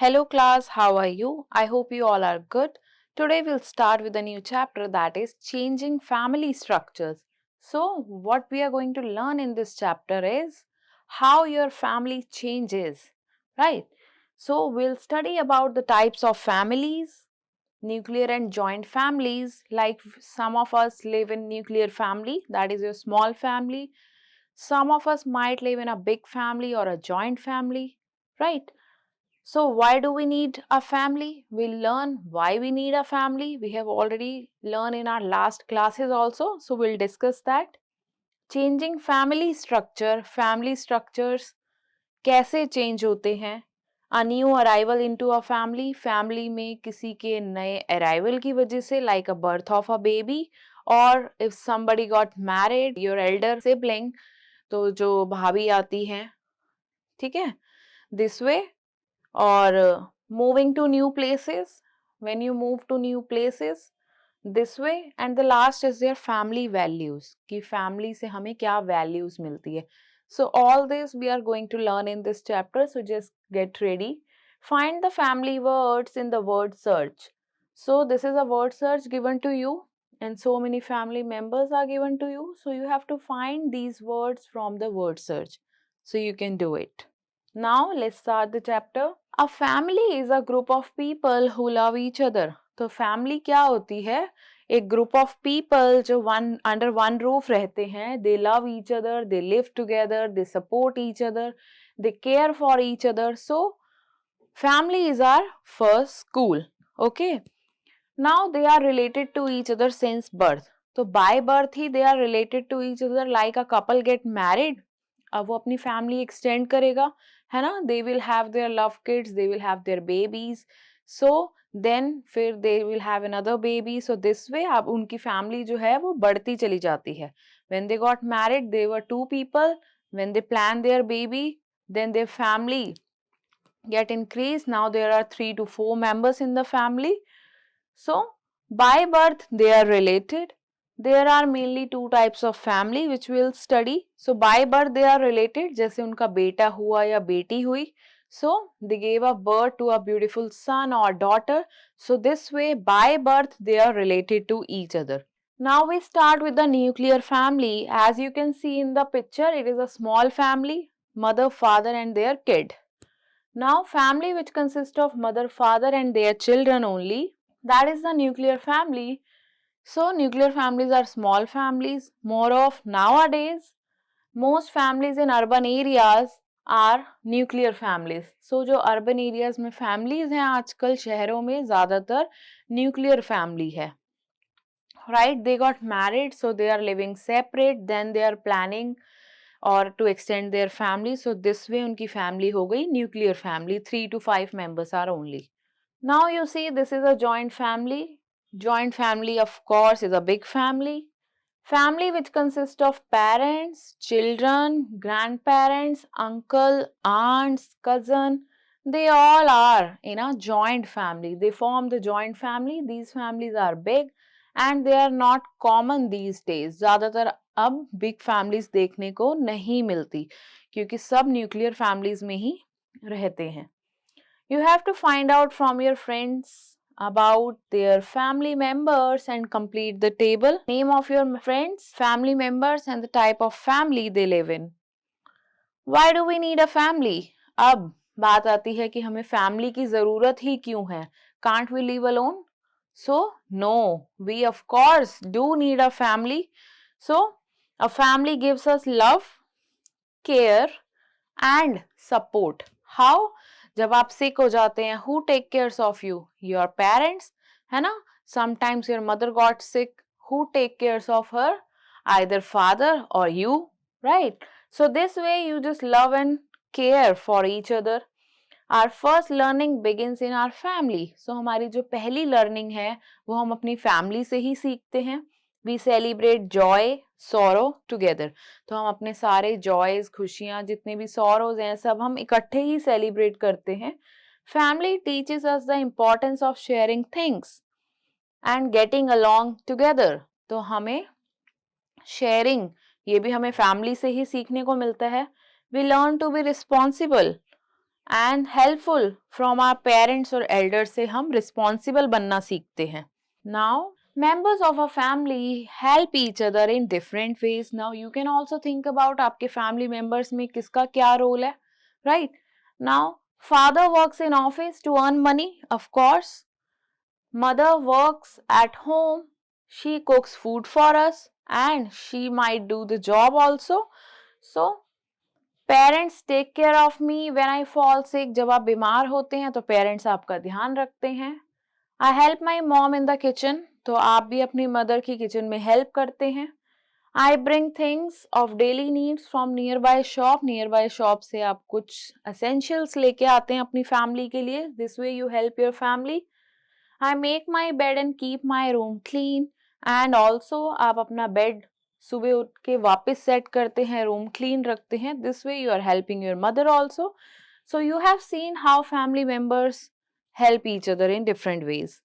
Hello class, how are you? I hope you all are good. Today we'll start with a new chapter that is changing family structures. So what we are going to learn in this chapter is how your family changes, right? So we'll study about the types of families, nuclear and joint families. Like some of us live in nuclear family, that is your small family. Some of us might live in a big family or a joint family, right? So why do we need a family? We'll learn why we need a family. We have already learned in our last classes also. So we'll discuss that. Changing family structures कैसे change होते हैं? A new arrival into a family, family में किसी के नए arrival की वजह से like a birth of a baby or if somebody got married, your elder sibling, तो जो भाभी आती हैं, ठीक है? This way or moving to new places, when you move to new places this way, and the last is their family values कि family से हमें क्या values मिलती है. So all this we are going to learn in this chapter, so just get ready. Find the family words in the word search. So this is a word search given to you and so many family members are given to you, so you have to find these words from the word search, so you can do it. Now let's start the chapter. A family is a group of people who love each other. तो family क्या होती है? एक group of people जो under one roof रहते हैं. They love each other, they live together, they support each other, they care for each other. So family is our first school. Okay. Now they are related to each other since birth. तो by birth he they are related to each other like a couple get married. अब वो अपनी family extend करेगा, है ना? They will have their love kids, they will have their babies, so then फिर they will have another baby. So this way अब उनकी family जो है वो बढ़ती चली जाती है. When they got married they were two people, when they plan their baby then their family get increased. Now there are 3 to 4 members in the family. So by birth they are related. There are mainly two types of family which we'll study. So by birth they are related, जैसे उनका बेटा हुआ या बेटी हुई. So they gave a birth to a beautiful son or daughter. So this way by birth they are related to each other. Now we start with the nuclear family. As you can see in the picture, it is a small family, mother, father and their kid. Now family which consists of mother, father and their children only, that is the nuclear family. So nuclear families are small families. More of nowadays, most families in urban areas are nuclear families. So जो urban areas में families हैं आजकल शहरों में ज़्यादातर nuclear family है. Right? They got married, so they are living separate. Then they are planning or to extend their family. So this way उनकी family हो गई nuclear family. 3 to 5 members are only. Now you see this is a joint family. Joint family of course is a big family. Family which consists of parents, children, grandparents, uncle, aunts, cousin. They all are in a joint family. They form the joint family. These families are big and they are not common these days. ज़्यादातर अब big families देखने को नहीं मिलती क्योंकि सब nuclear families में ही रहते हैं. You have to find out from your friends about their family members and complete the table. Name of your friends, family members and the type of family they live in. Why do we need a family? अब बात आती है कि हमें family की ज़रूरत ही क्यों है? Can't we live alone? So, no, we of course do need a family. So, a family gives us love, care and support. How? जब आप sick हो जाते हैं, who take cares of you? Your parents, है ना? Sometimes your mother got sick, who take cares of her? Either father or you, right? So this way you just love and care for each other. Our first learning begins in our family. So हमारी जो पहली learning है वो हम अपनी family से ही सीखते हैं. We celebrate joy, sorrow together. तो हम अपने सारे joys, खुशियाँ, जितने भी sorrows हैं सब हम इकट्ठे ही celebrate करते हैं. Family teaches us the importance of sharing things and getting along together. तो हमें sharing ये भी हमें family से ही सीखने को मिलता है. We learn to be responsible and helpful from our parents और एल्डर्स से हम रिस्पॉन्सिबल बनना सीखते हैं. Now members of a family help each other in different ways. Now you can also think about आपके family members में किसका क्या role है, right? Now father works in office to earn money, of course. Mother works at home, she cooks food for us and she might do the job also. So parents take care of me when I fall sick. जब आप बीमार होते हैं तो parents आपका ध्यान रखते हैं. I help my mom in the kitchen, तो आप भी अपनी मदर की किचन में हेल्प करते हैं. I bring things of daily needs from near by shop. Near by shop से आप कुछ एसेंशियल्स लेके आते हैं अपनी फैमिली के लिए. This way you help your family. I make my bed and keep my room clean. And also आप अपना बेड सुबह उठ के वापस सेट करते हैं, रूम क्लीन रखते हैं. This way you are helping your mother also. So you have seen how family members help each other in different ways.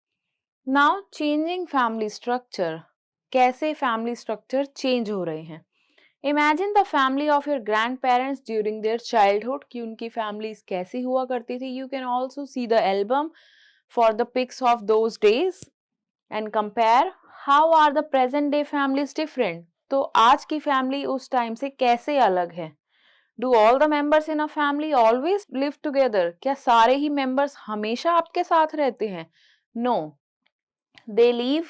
Now changing family structure. कैसे फैमिली स्ट्रक्चर चेंज हो रहे हैं. Imagine the family of your grand parents during their childhood, कि उनकी families कैसी हुआ करती थी. You can also see the album for the pics of those days and compare how are the present day families different. तो आज की family उस टाइम से कैसे अलग है. Do all the members in a family always live together. क्या सारे ही मेंबर्स हमेशा आपके साथ रहते हैं. नो, दे लीव,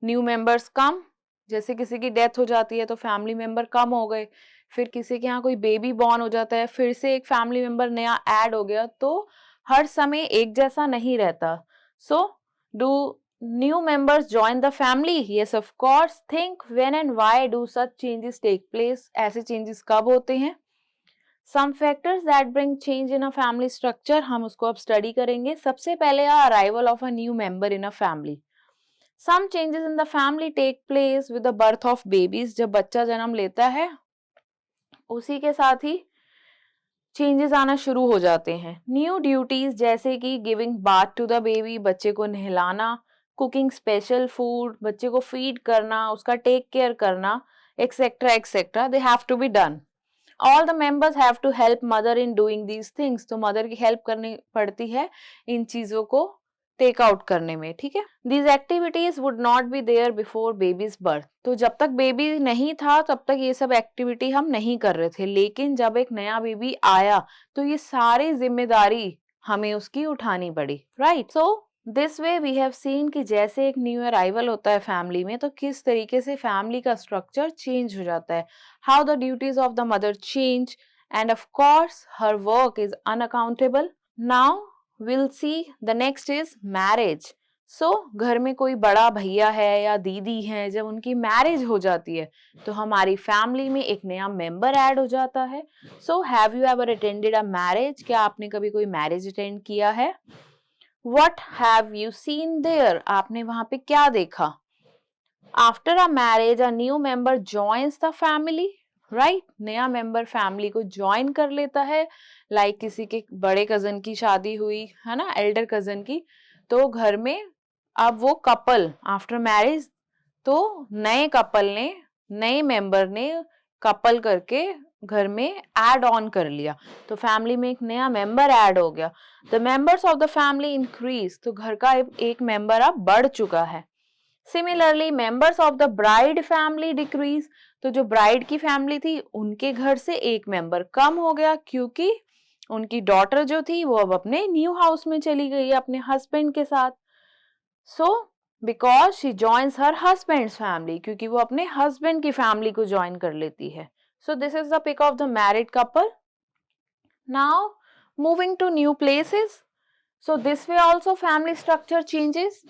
न्यू मेंबर्स कम. जैसे किसी की डेथ हो जाती है तो फैमिली मेंबर कम हो गए, फिर किसी के यहाँ कोई बेबी बॉर्न हो जाता है, फिर से एक फैमिली मेंबर नया ऐड हो गया. तो हर समय एक जैसा नहीं रहता. So do new members join the family. Yes of course. Think when and why do such changes take place. ऐसे चेंजेस कब होते हैं. Some factors that bring change in a family structure, हम उसको अब स्टडी करेंगे. सबसे पहले arrival of a new member in a family. Some changes in the family take place with the birth of babies. जब बच्चा जन्म लेता है उसी के साथ ही चेंजेस आना शुरू हो जाते हैं. न्यू ड्यूटीज जैसे कि giving bath to the baby, बच्चे को नहलाना, कुकिंग स्पेशल फूड, बच्चे को फीड करना, उसका टेक केयर करना, etcetera etcetera, they have to be done. All the members have to help mother in doing these things. तो मदर की हेल्प करनी पड़ती है इन चीजों को टेक आउट करने में. ठीक है. These activities would not be there before baby's birth. तो जब तक बेबी नहीं था तब तक ये सब एक्टिविटी हम नहीं कर रहे थे, लेकिन जब एक नया बेबी आया तो ये सारी जिम्मेदारी हमें उसकी उठानी पड़ी. Right. So this way we have seen कि जैसे एक न्यू अराइवल होता है फैमिली में तो किस तरीके से फैमिली का स्ट्रक्चर चेंज हो जाता है. How the duties of the mother change end of course her work is unaccountable. Now we'll see the next is marriage. So घर में कोई बड़ा भैया है या दीदी है, जब उनकी मैरिज हो जाती है तो हमारी फैमिली में एक नया मेंबर ऐड हो जाता है. So have you ever attended a marriage? क्या आपने कभी कोई मैरिज अटेंड किया है. What have you seen there? आपने वहां पे क्या देखा. After a marriage a new member joins the family. Right. नया मेंबर फैमिली को ज्वाइन कर लेता है. लाइक किसी के बड़े कजन की शादी हुई है ना, एल्डर कजन की, तो घर में अब वो कपल आफ्टर मैरिज, तो नए कपल ने, नए मेंबर ने कपल करके घर में ऐड ऑन कर लिया. तो फैमिली में एक नया मेंबर ऐड हो गया. The members of the family increase. तो घर का एक मेंबर अब बढ़ चुका है. Similarly members of the bride family decrease. तो जो ब्राइड की फैमिली थी उनके घर से एक मेंबर कम हो गया, क्योंकि उनकी डॉटर जो थी वो अब अपने न्यू हाउस में चली गई अपने हस्बैंड के साथ. So because she joins her husband's family, क्योंकि वो अपने हस्बैंड की फैमिली को ज्वाइन कर लेती है. So this is the pic of the married couple. Now moving to new places. So this way also family structure changes.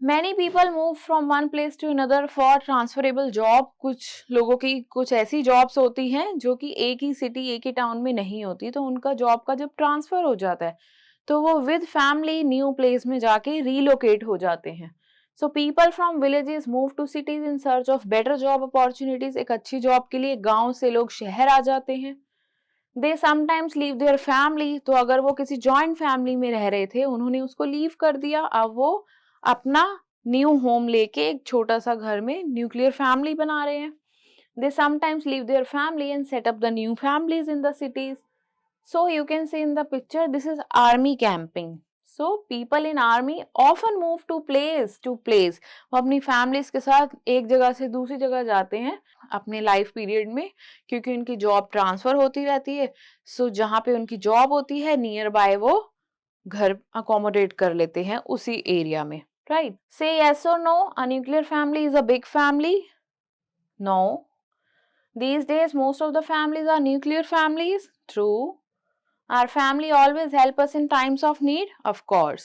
Many people move from one place to another for transferable job. कुछ लोगों की कुछ ऐसी jobs होती हैं जो कि एक ही सिटी, एक ही टाउन में नहीं होती, तो उनका जॉब का जब ट्रांसफर हो जाता है तो वो विद फैमिली न्यू प्लेस में जाके रीलोकेट हो जाते हैं. So people from villages move to cities in search of better job opportunities. एक अच्छी जॉब के लिए गांव से लोग शहर आ जाते हैं. They sometimes leave their family. तो अगर वो किसी जॉइंट फैमिली में रह रहे थे उन्होंने उसको लीव कर दिया, अब वो अपना न्यू होम लेके एक छोटा सा घर में न्यूक्लियर फैमिली बना रहे हैं. They sometimes leave their family and set up the new families in the cities. So you can see in the picture, this is army camping. So people in army often move to place to place. वो अपनी families के साथ एक जगह से दूसरी जगह जाते हैं अपने लाइफ पीरियड में, क्योंकि उनकी जॉब ट्रांसफर होती रहती है. सो जहाँ पे उनकी जॉब होती है नियर बाय वो घर अकोमोडेट कर लेते हैं उसी एरिया में. राइट? से yes or no, a nuclear family is a big family? No. These days most of the families are nuclear families? True. Our family always help us in times of need? Of course.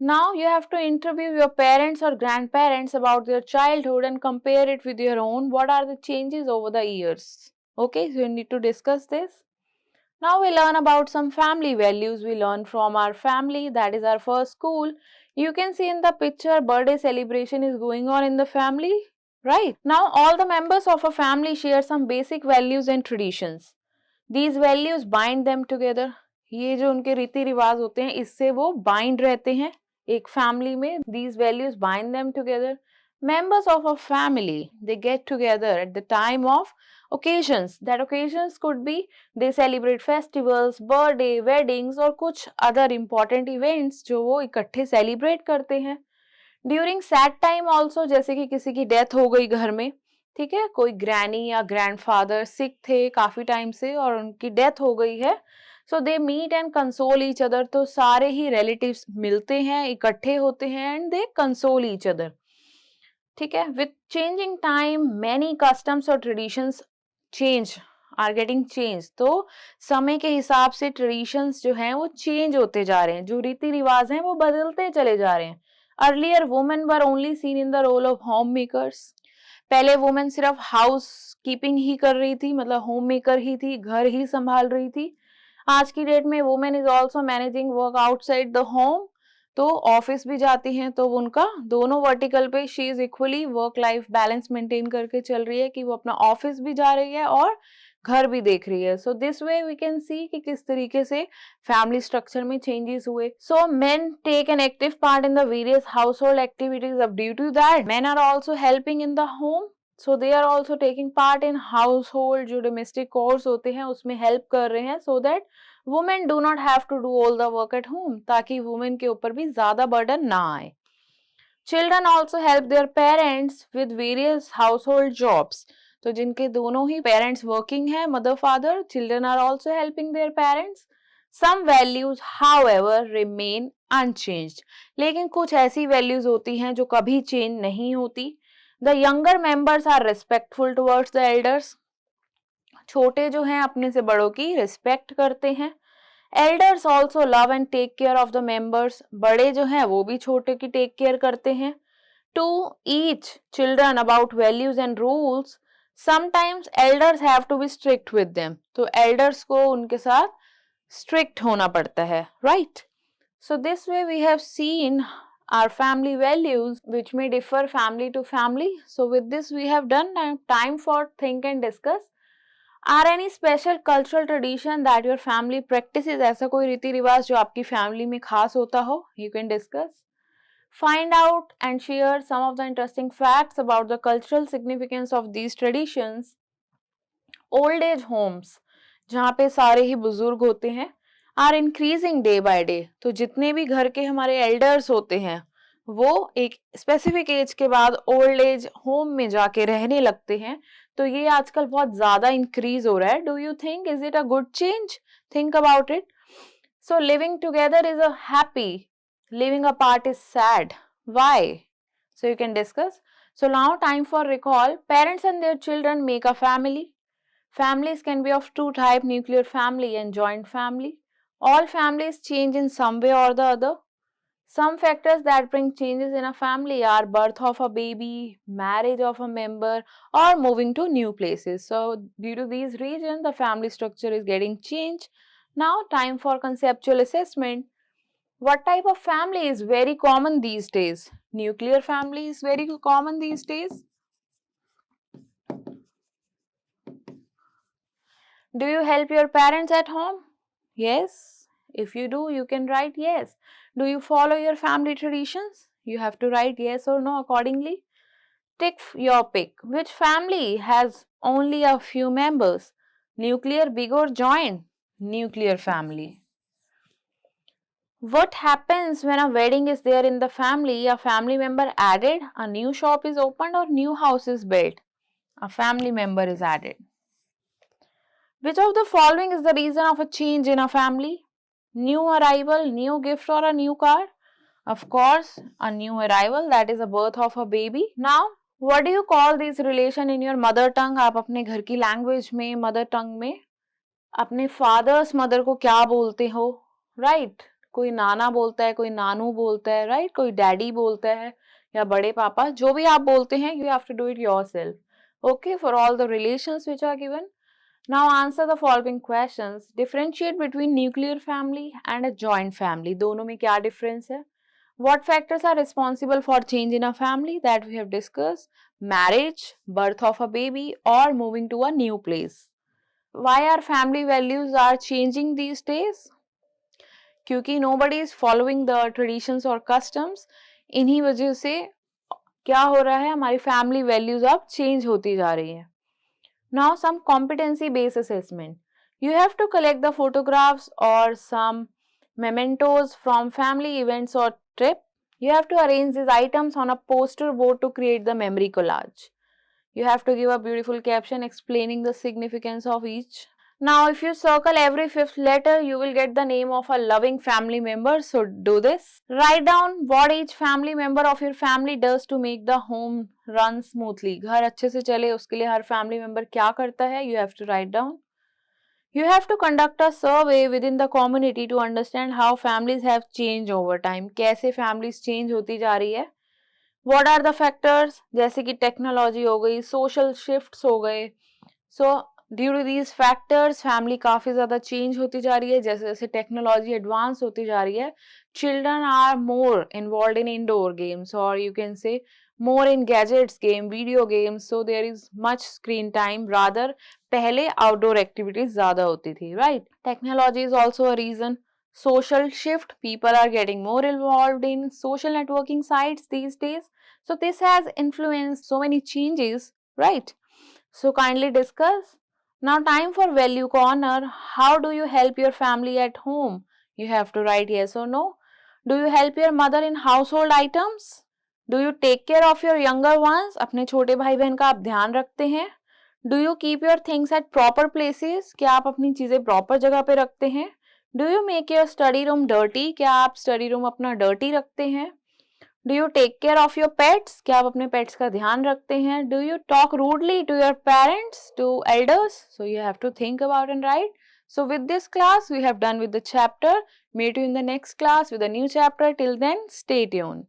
Now you have to interview your parents or grandparents about their childhood and compare it with your own. What are the changes over the years? Okay, so you need to discuss this. Now we learn about some family values we learn from our family, that is our first school. You can see in the picture birthday celebration is going on in the family, right? Now all the members of a family share some basic values and traditions. These values bind them together. ये जो उनके रीति रिवाज होते हैं इससे वो bind रहते हैं एक family में. These values bind them together. Members of a family, they get together at the time of occasions. That occasions could be they celebrate festivals, birthday, weddings और कुछ other important events जो वो इकट्ठे celebrate करते हैं. During sad time also, जैसे कि किसी की डेथ हो गई घर में, ठीक है, कोई ग्रैनी या ग्रैंडफादर सिक थे काफी टाइम से और उनकी डेथ हो गई है, so they meet and console each other. तो सारे ही रिलेटिव्स मिलते हैं, इकट्ठे होते हैं and they console each other. ठीक है. With changing time many customs और traditions change are getting change. तो समय के हिसाब से ट्रेडिशंस जो हैं वो चेंज होते जा रहे हैं, जो रीति रिवाज हैं वो बदलते चले जा रहे हैं. Earlier women were only seen in the role of home makers. पहले वुमेन सिर्फ हाउस कीपिंग ही कर रही थी, मतलब होम मेकर ही थी, घर ही संभाल रही थी. आज की डेट में women is also managing work outside the home. तो ऑफिस भी जाती हैं तो उनका दोनों वर्टिकल पे she is equally work life balance maintain करके चल रही है कि वो अपना ऑफिस भी जा रही है और घर भी देख रही है. So this way we can see कि किस तरीके से फैमिली स्ट्रक्चर में चेंजेस हुए. So men take an active part in the various household activities. अब due to that men are also helping in the home. So they are also taking part in household जो domestic chores होते हैं उसमें help कर रहे हैं, so that women do not have to do all the work at home, ताकि women के ऊपर भी ज्यादा बर्डन ना आए. Children also help their parents with various household jobs. तो जिनके दोनों ही पेरेंट्स वर्किंग है, mother father, children are also helping their parents. Some values however remain unchanged. लेकिन कुछ ऐसी वैल्यूज होती हैं जो कभी चेंज नहीं होती. The younger members are respectful towards the elders. छोटे जो हैं अपने से बड़ों की रिस्पेक्ट करते हैं. Elders also love and take care of the members. बड़े जो हैं वो भी छोटे की टेक केयर करते हैं. To each children about values and rules. Sometimes elders have to be strict with them. तो एल्डर्स को उनके साथ स्ट्रिक्ट होना पड़ता है, right? So this way we have seen our family values which may differ family to family. So with this we have done time for think and discuss. Are any special cultural tradition that your family practices? ऐसा कोई रीति रिवाज जो आपकी family में खास होता हो? You can discuss. Find out and share some of the interesting facts about the cultural significance of these traditions. Old age homes, जहाँ पे सारे ही बुजुर्ग होते हैं, are increasing day by day. तो जितने भी घर के हमारे elders होते हैं वो एक स्पेसिफिक एज के बाद ओल्ड एज होम में जाके रहने लगते हैं. तो ये आजकल बहुत ज्यादा इंक्रीज हो रहा है. Do you think is it a good change? Think about it. So living together is a happy, living apart is sad. Why? So you can discuss. So now time for recall. Parents and their children make a family. Families can be of two type, nuclear family and joint family. All families change in some way or the other. Some factors that bring changes in a family are birth of a baby, marriage of a member, or moving to new places. So due to these reasons, the family structure is getting changed. Now time for conceptual assessment. What type of family is very common these days? Nuclear family is very common these days. Do you help your parents at home? Yes. If you do, you can write yes. Do you follow your family traditions? You have to write yes or no accordingly. Tick your pick. Which family has only a few members? Nuclear, big or joint? Nuclear family. What happens when a wedding is there in the family? A family member added, a new shop is opened, or new house is built? A family member is added. Which of the following is the reason of a change in a family? New arrival, new gift, or a new car? Of course, a new arrival, that is a birth of a baby. Now, what do you call this relation in your mother tongue? आप अपने घर की language में, mother tongue में अपने fathers mother को क्या बोलते हो? राइट, कोई नाना बोलता है, कोई नानू बोलता है, राइट, कोई डैडी बोलता है या बड़े पापा, जो भी आप बोलते हैं, you have to do it yourself. Okay, for all the relations which are given. Now answer the following questions. Differentiate between nuclear family and a joint family. दोनों में क्या difference है? What factors are responsible for change in a family that we have discussed? Marriage, birth of a baby, or moving to a new place. Why our family values are changing these days? क्योंकि nobody is following the traditions or customs. इन्हीं वजह से क्या हो रहा है, हमारी family values अब change होती जा रही है. Now some competency based assessment. You have to collect the photographs or some mementos from family events or trip. You have to arrange these items on a poster board to create the memory collage. You have to give a beautiful caption explaining the significance of each. Now if you circle every fifth letter, you will get the name of a loving family member. So do this. Write down what each family member of your family does to make the home run smoothly. घर अच्छे से चले उसके लिए हर family member क्या करता है? You have to write down. You have to conduct a survey within the community to understand how families have changed over time. कैसे families change होती जा रही है? What are the factors? जैसे कि टेक्नोलॉजी हो गई, social shifts हो गए. So due to these factors family काफ़ी ज़्यादा चेंज होती जा रही है. जैसे जैसे टेक्नोलॉजी एडवांस होती जा रही है, children are more involve in indoor games और you can say more in gadgets game, video games. So there is much screen time rather. पहले आउटडोर एक्टिविटीज ज़्यादा होती थी, right. Technology is also a reason. Social shift, people are getting more involved in social networking sites these days. So this has influenced so many changes, right? So kindly discuss. Now time for value corner. How do you help your family at home? You have to write yes or no. Do you help your mother in household items? Do you take care of your younger ones? अपने छोटे भाई बहन का आप ध्यान रखते हैं? Do you keep your things at proper places? क्या आप अपनी चीजें proper जगह पे रखते हैं? Do you make your study room dirty? क्या आप study room अपना dirty रखते हैं? Do you take care of your pets? क्या आप अपने pets का ध्यान रखते हैं? Do you talk rudely to your parents, to elders? So you have to think about and write. So with this class, we have done with the chapter. Meet you in the next class with a new chapter. Till then, stay tuned.